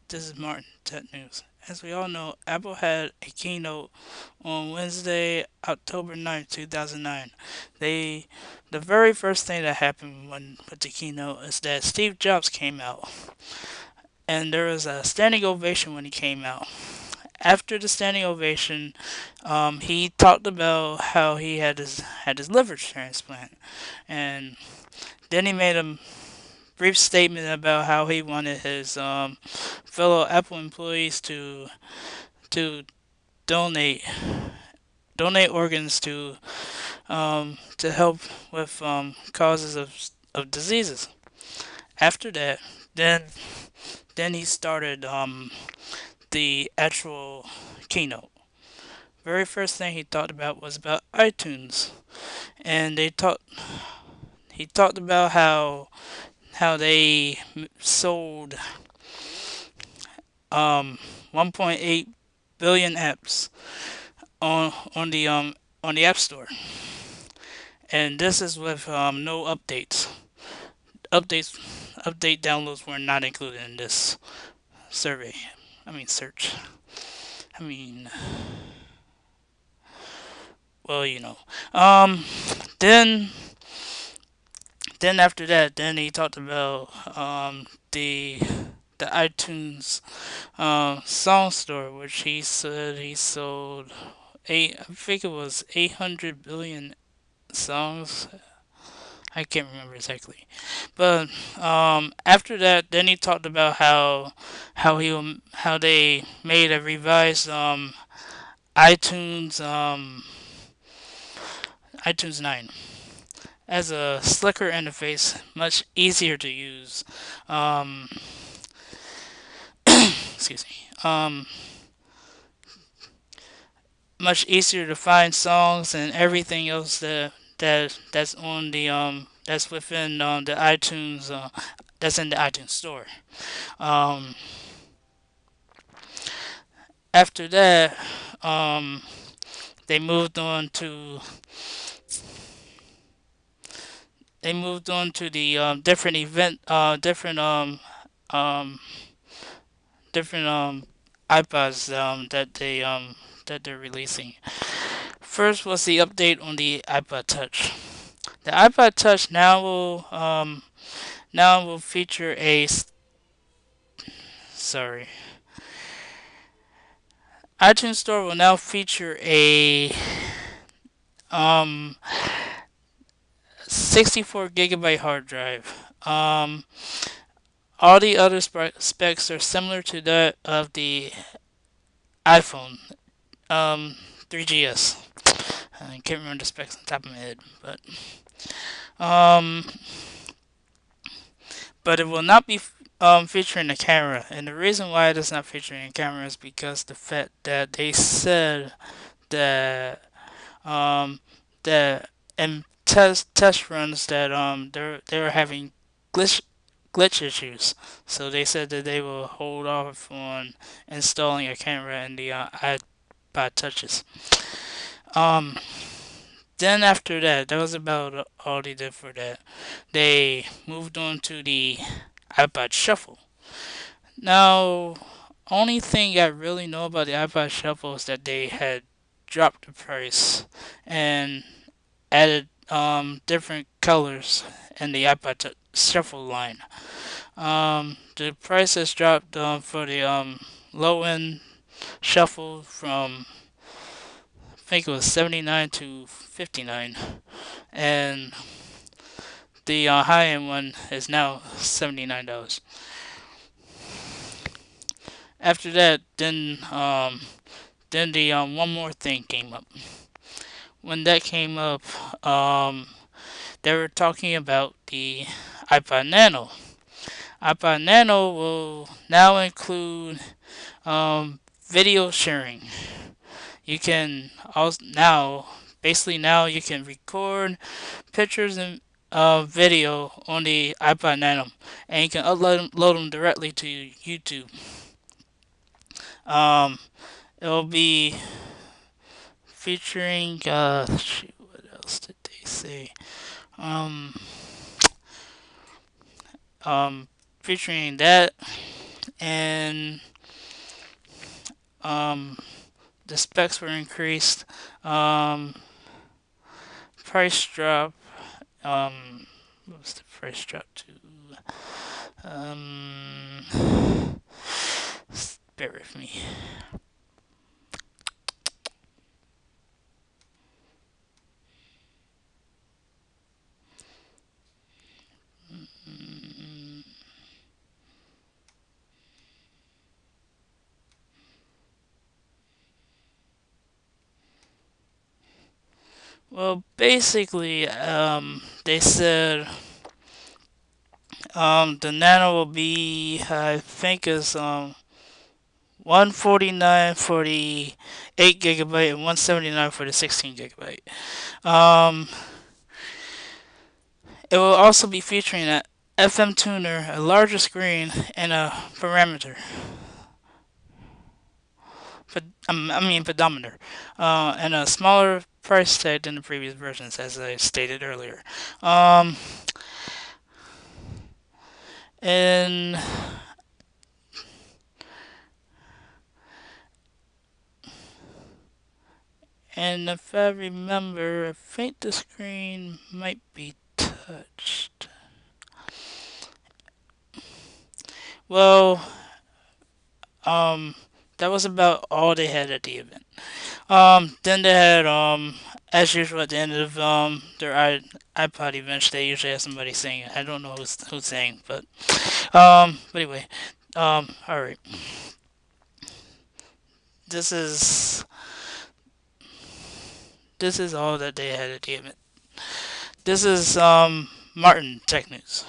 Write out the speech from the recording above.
This is Martin, Tech News. As we all know, Apple had a keynote on Wednesday, October 9th, 2009. They, the very first thing that happened with the keynote is that Steve Jobs came out, and there was a standing ovation when he came out. After the standing ovation, he talked about how he had his liver transplant, and then he made a brief statement about how he wanted his fellow Apple employees to donate organs to help with causes of diseases. After that, then he started the actual keynote. Very first thing he talked about was about iTunes, and he talked about how they sold 1.8 billion apps on the App Store, and this is with no updates. Updates update downloads were not included in this survey. I mean search. I mean, well, you know. Then after that, then he talked about the iTunes song store, which he said he sold I think it was 800 billion songs. I can't remember exactly, but after that, then he talked about how they made a revised iTunes iTunes 9 as a slicker interface, much easier to use. Um, excuse me. Much easier to find songs and everything else that's on the that's within the iTunes that's in the iTunes store. Um, After that, um, they moved on to the different event um, different iPods that they're releasing. First was the update on the iPod Touch. The iPod Touch now will feature sorry. iTunes Store will now feature a um 64 gigabyte hard drive. All the other specs are similar to that of the iPhone 3GS. I can't remember the specs on the top of my head, um, but it will not be featuring a camera. And the reason why it is not featuring a camera is because the fact that they said that um, that in test runs that they were having glitch glitch issues. So they said that they will hold off on installing a camera in the iPod touches. Um, then after that, that was about all they did for that. They moved on to the iPod Shuffle. Now, only thing I really know about the iPod Shuffle is that they had dropped the price and added different colors in the iPod Shuffle line. The price has dropped for the low end Shuffle from I think it was 79 to 59, and the high end one is now $79. After that, then the one more thing came up. When that came up, they were talking about the iPod Nano. iPod Nano will now include video sharing. You can also now you can record pictures and video on the iPod Nano, and you can upload them directly to YouTube. Um, it will be featuring shoot, what else did they say? Um, featuring that. and um, the specs were increased. Um, price drop. What was the price drop to? Um, bear with me. Mm, well, basically, they said the Nano will be, I think, is 149 for the 8 gigabyte and 179 for the 16 gigabyte. Um, it will also be featuring a FM tuner, a larger screen, and a parameter. I mean pedometer, and a smaller price tag than the previous versions, as I stated earlier. Um, and and if I remember, I think the screen might be touched. Well, um, that was about all they had at the event. Then they had as usual at the end of their iPod events, they usually have somebody singing. I don't know who's saying, but anyway, all right. This is this is all that they had at the event. This is Martin Tech News.